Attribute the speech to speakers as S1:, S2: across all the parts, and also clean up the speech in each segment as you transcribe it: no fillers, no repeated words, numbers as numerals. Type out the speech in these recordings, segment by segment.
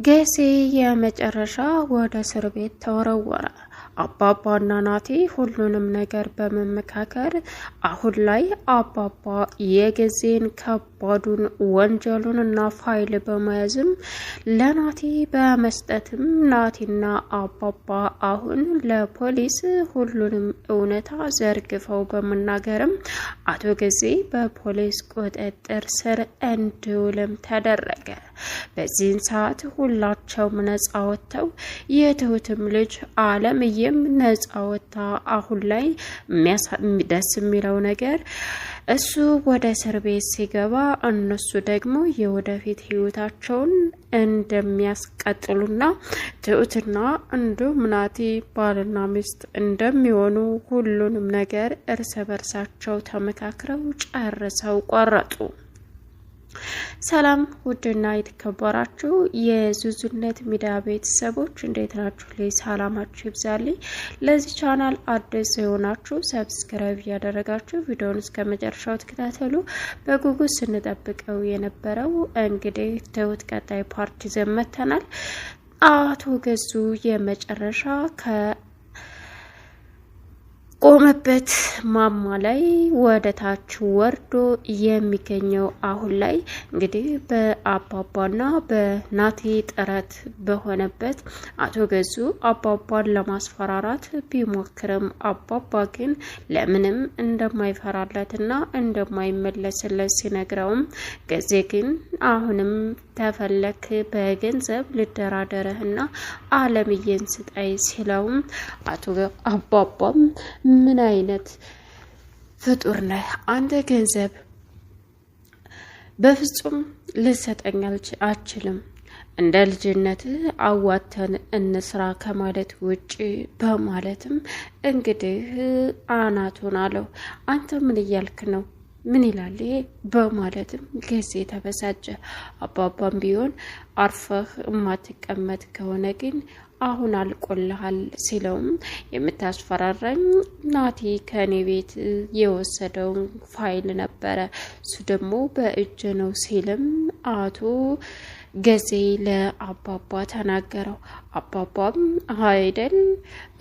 S1: ገሴ የመጨረሻ ወደ እስር ቤት ተወረወረ። አባባና ናቲ ሁሉንም ነገር በመመካከር አሁን ላይ አባባ የገዜን ከባዱን ወንጀሉን እና ፋይል በመያዝም ለናቲ በመስጠትም ናቲና አባባ አሁን ለፖሊስ ሁሉንም እውነታ ዘርግፈው በመናገርም አቶ ገዜ በፖሊስ ቁጥጥር ስር እንዲውልም ተደረገ። በዚህን ሰዓት ሁላቸውም ነጻ ወጥተው የትሁትም ልጅ አለምዬም ነጻ ወጥታ አሁን ላይ ደስ የሚለው ነገር እሱ ወደ እስር ቤት ሲገባ እነሱ ደግሞ የወደፊት ህይወታቸውን እንደሚያስቀጥሉና ትሁትና እንዲሁም ናቲ ባልና ሚስት እንደሚሆኑ ሁሉንም ነገር እርስ በርሳቸው ተመካክረው ጨርሰው ቆረጡ። ሰላም ውድና የተከበራችሁ የዙዙነት ሚዲያ ቤተሰቦች እንዴት ናችሁ? ላይ ሰላማችሁ ይብዛልኝ። ለዚህ ቻናል አዲስ የሆናችሁ ሰብስክራይብ ያደረጋችሁ ቪዲዮውን እስከ መጨረሻው ተከታተሉ። በጉጉት ስንጠብቀው የነበረው እንግዲህ ትሁት ቀጣይ ፓርት ዘመተናል። አቶ ገዙ የመጨረሻ ቆመበት ማማ ላይ ወደ ታች ወርዶ የሚገኘው አሁን ላይ እንግዲህ በአባባና በናቲ ጥረት በሆነበት አቶ ገዙ አባባን ለማስፈራራት ቢሞክርም አባባ ግን ለምንም እንደማይፈራለትና እንደማይመለስለት ሲነግረውም ገዜ ግን አሁንም ተፈለክ በገንዘብ ልደራደረህና አለምዬን ስጠይ ሲለውም አቶ አባባም ምን አይነት ፍጡር ነህ አንተ? ገንዘብ በፍጹም ልሰጠኝ አችልም። እንደ ልጅነት አዋተን እንስራ ከማለት ውጪ በማለትም እንግዲህ አናቱን አለው። አንተ ምን እያልክ ነው? ምን ይላል ይሄ? በማለትም ገዜ ተበሳጨ። አባባም ቢሆን አርፈህ የማትቀመጥ ከሆነ ግን አሁን አልቆልሃል ሲለውም የምታስፈራራኝ ናቲ ከኔ ቤት የወሰደውን ፋይል ነበረ፣ እሱ ደግሞ በእጅ ነው ሲልም አቶ ገዜ ለአባባ ተናገረው። አባባም አይደል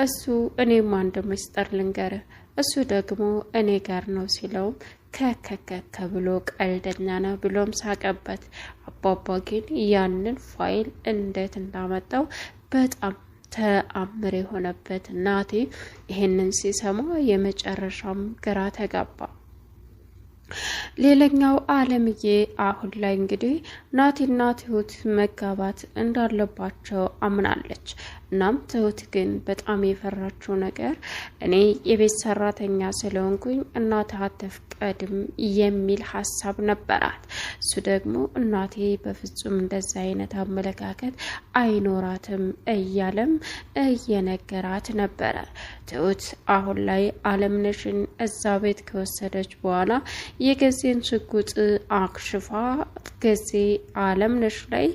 S1: እሱ እኔም አንድ ምስጢር ልንገርህ፣ እሱ ደግሞ እኔ ጋር ነው ሲለውም ከከከከ ብሎ ቀልደኛ ነው ብሎም ሳቀበት። አባባ ግን ያንን ፋይል እንዴት እንዳመጣው በጣም ተአምር የሆነበት ናቲ ይሄንን ሲሰማ የመጨረሻም ግራ ተጋባ። ሌላኛው አለምዬ አሁን ላይ እንግዲህ ናቲና ትሁት መጋባት እንዳለባቸው አምናለች። እናም ትሁት ግን በጣም የፈራችው ነገር እኔ የቤት ሰራተኛ ስለሆንኩኝ እናት አትፍቀድም የሚል ሀሳብ ነበራት። እሱ ደግሞ እናቴ በፍጹም እንደዛ አይነት አመለካከት አይኖራትም እያለም እየነገራት ነበረ። ትሁት አሁን ላይ አለምነሽን እዛ ቤት ከወሰደች በኋላ የገዜን ሽጉጥ አክሽፋ ገዜ አለምነሽ ላይ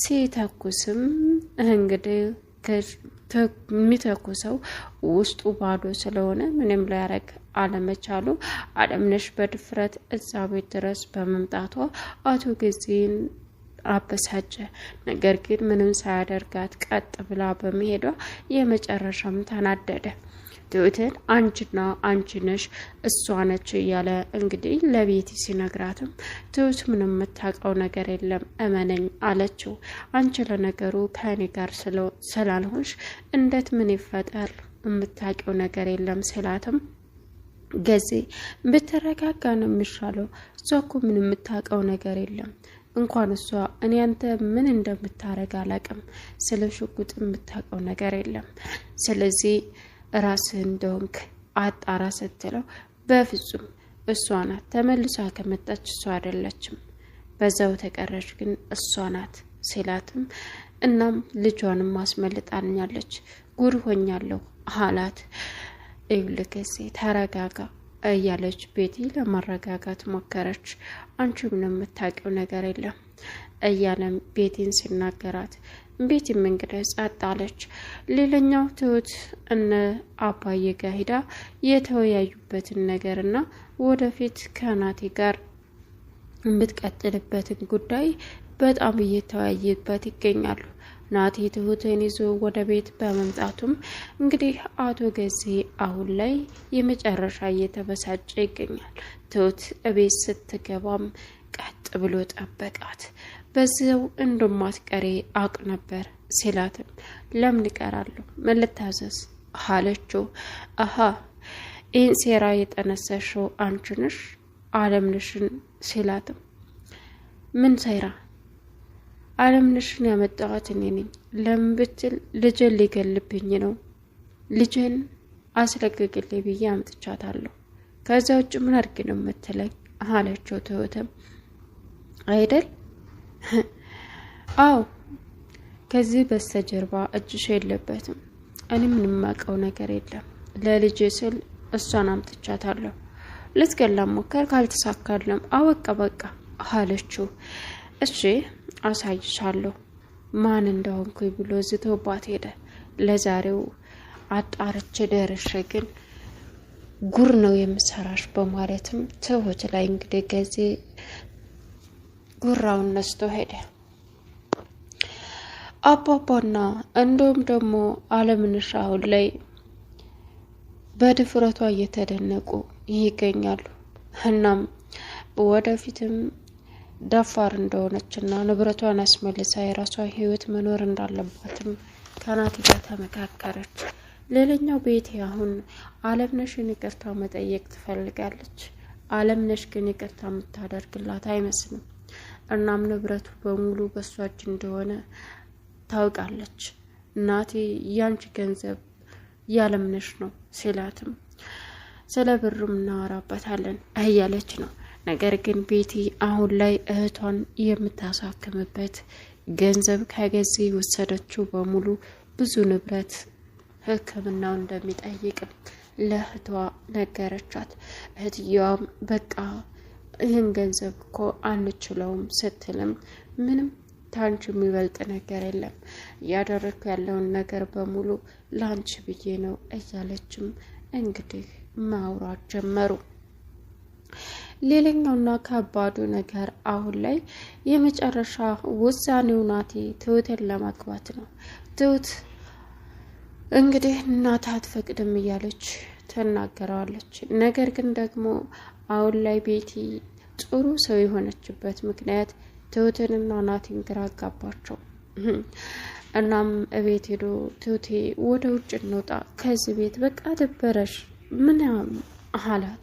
S1: ሲተኩስም እንግዲህ የሚተኩሰው ውስጡ ባዶ ስለሆነ ምንም ሊያረግ አለመቻሉ አለምነሽ በድፍረት እዛ ቤት ድረስ በመምጣቷ አቶ ገዜን አበሳጨ። ነገር ግን ምንም ሳያደርጋት ቀጥ ብላ በመሄዷ የመጨረሻም ተናደደ። ትሁትን አንቺና አንቺ ነሽ እሷ ነች እያለ እንግዲህ ለቤቲ ሲነግራትም ትሁት ምንም የምታውቀው ነገር የለም እመነኝ አለችው። አንቺ ለነገሩ ከእኔ ጋር ስላልሆንሽ እንዴት ምን ይፈጠር የምታውቀው ነገር የለም ስላትም ገዜ ብትረጋጋ ነው የሚሻለው። እሷ እኮ ምን የምታውቀው ነገር የለም እንኳን እሷ እኔ አንተ ምን እንደምታረግ አላቅም። ስለ ሽጉጥ የምታውቀው ነገር የለም። ስለዚህ ራስህ እንደሆንክ አጣራ ስትለው በፍጹም እሷ ናት ተመልሳ ከመጣች እሷ አይደለችም፣ በዛው ተቀረች ግን እሷ ናት ሲላትም እናም ልጇንም ማስመልጣኛለች ጉድ ሆኛለሁ አላት። ይልከሴ ተረጋጋ እያለች ቤቲ ለማረጋጋት ሞከረች። አንቺ ምንም የምታውቂው ነገር የለም እያለም ቤቲን ሲናገራት ቤቲም እንግዲህ ጸጥ አለች። ሌላኛው ትሁት እነ አባዬ ጋር ሄዳ የተወያዩበትን ነገርና ወደፊት ከናቲ ጋር የምትቀጥልበትን ጉዳይ በጣም እየተወያዩበት ይገኛሉ። ናቲ ትሁትን ይዞ ወደ ቤት በመምጣቱም እንግዲህ አቶ ገዜ አሁን ላይ የመጨረሻ እየተበሳጨ ይገኛል። ትሁት እቤት ስትገባም ቀጥ ብሎ ጠበቃት። በዚያው እንደማትቀሪ አውቅ ነበር ሲላትም ለምን እቀራለሁ ምን ልታዘዝ አለችው። አሃ ይህን ሴራ የጠነሰሽው አንቺ ነሽ አለምነሽን ሲላትም ምን ሴራ? አለምነሽን ያመጣኋት እኔ ነኝ። ለምን ብትል ልጅን ሊገልብኝ ነው። ልጅን አስለቅቅልኝ ብዬ አምጥቻታለሁ። ከዛ ውጭ ምን አድርግ ነው የምትለኝ አለችው። ትሁትም አይደል አዎ ከዚህ በስተጀርባ እጅሽ የለበትም። እኔ ምንም የማውቀው ነገር የለም። ለልጅ ስል እሷን አምጥቻታለሁ። ልትገላም ሞከር፣ ካልተሳካለም አወቀ በቃ አለችው። እሺ አሳይሻለሁ ማን እንደሆንኩኝ ብሎ ዝቶባት ሄደ። ለዛሬው አጣርቼ ደርሼ ግን ጉር ነው የምሰራሽ በማለትም ትሁት ላይ እንግዲህ ገዜ ጉራውን ነስቶ ሄደ። አባባና እንደውም ደግሞ አለምነሽ አሁን ላይ በድፍረቷ እየተደነቁ ይገኛሉ። እናም ወደፊትም ደፋር እንደሆነችና ንብረቷን አስመልሳ የራሷ ህይወት መኖር እንዳለባትም ከናቲ ጋር ተመካከረች። ሌላኛው ቤቲ አሁን አለምነሽን ይቅርታ መጠየቅ ትፈልጋለች። አለምነሽ ግን ይቅርታ የምታደርግላት አይመስልም። እናም ንብረቱ በሙሉ በሷ እጅ እንደሆነ ታውቃለች። ናቲ ያንቺ ገንዘብ ያለምነሽ ነው ሲላትም ስለ ብሩም እናወራበታለን እያለች ነው። ነገር ግን ቤቲ አሁን ላይ እህቷን የምታሳክምበት ገንዘብ ከገዜ ወሰደችው በሙሉ ብዙ ንብረት ሕክምናው እንደሚጠይቅም ለእህቷ ነገረቻት። እህትየዋም በቃ ይህን ገንዘብ እኮ አንችለውም ስትልም ምንም ታንቺ የሚበልጥ ነገር የለም፣ እያደረግኩ ያለውን ነገር በሙሉ ላንቺ ብዬ ነው እያለችም እንግዲህ ማውራት ጀመሩ። ሌላኛውና ከባዱ ነገር አሁን ላይ የመጨረሻ ውሳኔው ናቲ ትሁትን ለማግባት ነው። ትሁት እንግዲህ እናት አትፈቅድም እያለች ትናገረዋለች። ነገር ግን ደግሞ አሁን ላይ ቤቲ ጥሩ ሰው የሆነችበት ምክንያት ትሁትንና ናቲን ግራ አጋባቸው። እናም እቤት ሄዶ ትሁቴ ወደ ውጭ እንውጣ ከዚህ ቤት በቃ ደበረሽ ምናምን አላት።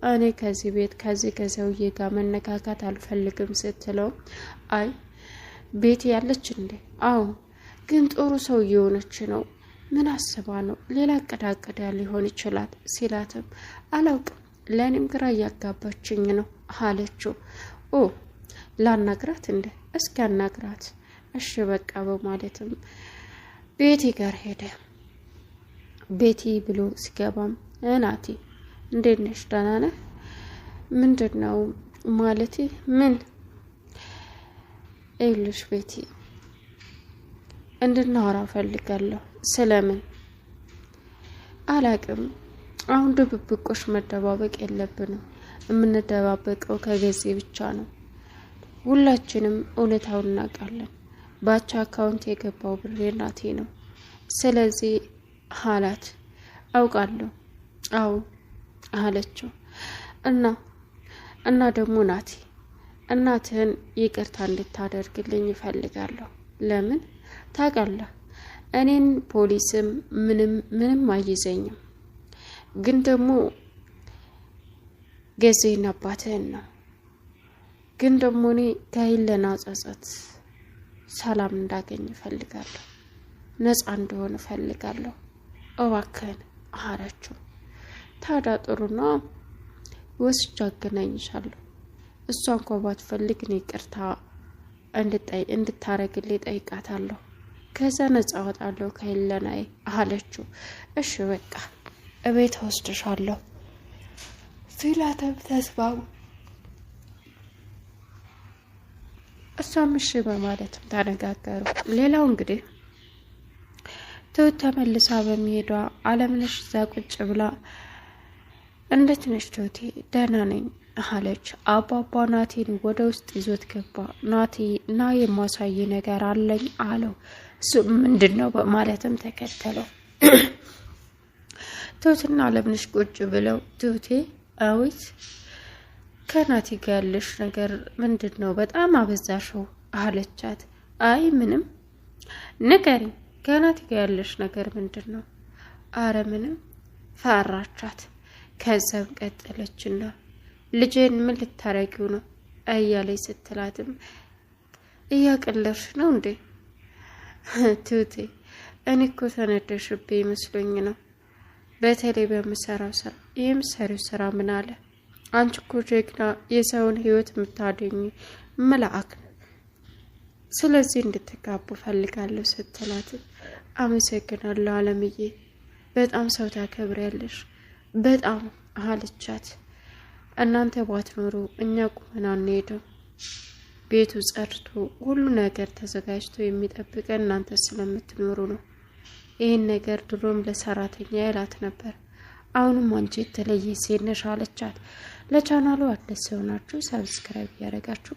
S1: እኔ ከዚህ ቤት ከዚህ ከሰውዬ ጋር መነካካት አልፈልግም ስትለው አይ ቤት ያለች እንዴ? አዎ ግን ጥሩ ሰው እየሆነች ነው። ምን አስባ ነው? ሌላ አቀዳቀዳ ሊሆን ይችላል ሲላትም አላውቅም፣ ለእኔም ግራ እያጋባችኝ ነው አለችው። ኦ ላናግራት እንዴ? እስኪ አናግራት። እሺ በቃ በማለትም ቤቲ ጋር ሄደ። ቤቲ ብሎ ሲገባም ናቲ እንዴት ነሽ? ደህና ነህ? ምንድን ነው ማለቴ ምን? ይኸውልሽ ቤቲ እንድናወራ ፈልጋለሁ። ስለምን? አላቅም። አሁን ድብብቆሽ መደባበቅ የለብንም። የምንደባበቀው ከገዜ ብቻ ነው። ሁላችንም እውነታውን እናውቃለን። ባቻ አካውንት የገባው ብር ናቲ ነው። ስለዚህ አላት። አውቃለሁ። አዎ አለችው። እና ደግሞ ናቲ እናትህን ይቅርታ እንድታደርግልኝ ይፈልጋለሁ። ለምን? ታውቃለህ እኔን ፖሊስም ምንም አይዘኝም፣ ግን ደግሞ ገዜን አባትህን ነው። ግን ደግሞ እኔ ከይለና ጸጸት ሰላም እንዳገኝ እፈልጋለሁ፣ ነፃ እንደሆነ እፈልጋለሁ። እባክህን አለችው። ታዲያ ጥሩ ነው፣ ወስጃ አገናኝሻለሁ። እሷ እንኳ ባትፈልግ እኔ ይቅርታ እንድታረግልኝ ጠይቃታለሁ። ከዛ ነፃ ወጣለሁ ከይለናይ አለችው። እሺ በቃ እቤት ወስድሻለሁ ሲላተም ተስማሙ። እሷም እሺ በማለትም ተነጋገሩ። ሌላው እንግዲህ ትሁት ተመልሳ በሚሄዷ አለምነሽ እዛ ቁጭ ብላ እንዴት ነሽ ትሁቴ? ደህና ነኝ። አለች። አባባ ናቲን ወደ ውስጥ ይዞት ገባ። ናቲ ና የማሳይ ነገር አለኝ አለው። እሱ ምንድነው በማለትም ተከተለው። ትሁትና አለምነሽ ቁጭ ብለው ትሁቴ አዊት ከናቲ ጋር ያለሽ ነገር ምንድነው? በጣም አበዛሽው አለቻት። አይ ምንም ንገሪ፣ ከናቲ ጋር ያለሽ ነገር ምንድነው? አረ ምንም ፈራቻት። ከዛም ቀጠለችና ልጄን ምን ልታረጊው ነው እያለች ስትላትም እያቀለድሽ ነው እንዴ ትሁቴ? እኔ እኮ ተነደሽብኝ መስሎኝ ነው። በተለይ በምሰራው ስራ የምሰሪው ስራ ምን አለ? አንቺ እኮ ጀግና፣ የሰውን ህይወት የምታደኝ መልአክ ነው። ስለዚህ እንድትጋቡ ፈልጋለሁ ስትላት አመሰግናለሁ አለምዬ፣ በጣም ሰው ታከብሪያለሽ በጣም አለቻት። እናንተ ባትኖሩ እኛ ቁመና አንሄድም። ቤቱ ጸድቶ ሁሉ ነገር ተዘጋጅቶ የሚጠብቀን እናንተ ስለምትኖሩ ነው። ይህን ነገር ድሮም ለሰራተኛ ያላት ነበር። አሁንም አንቺ የተለየ ሴት ነሽ አለቻት። ለቻናሉ አዲስ ሆናችሁ ሰብስክራይብ ያደረጋችሁ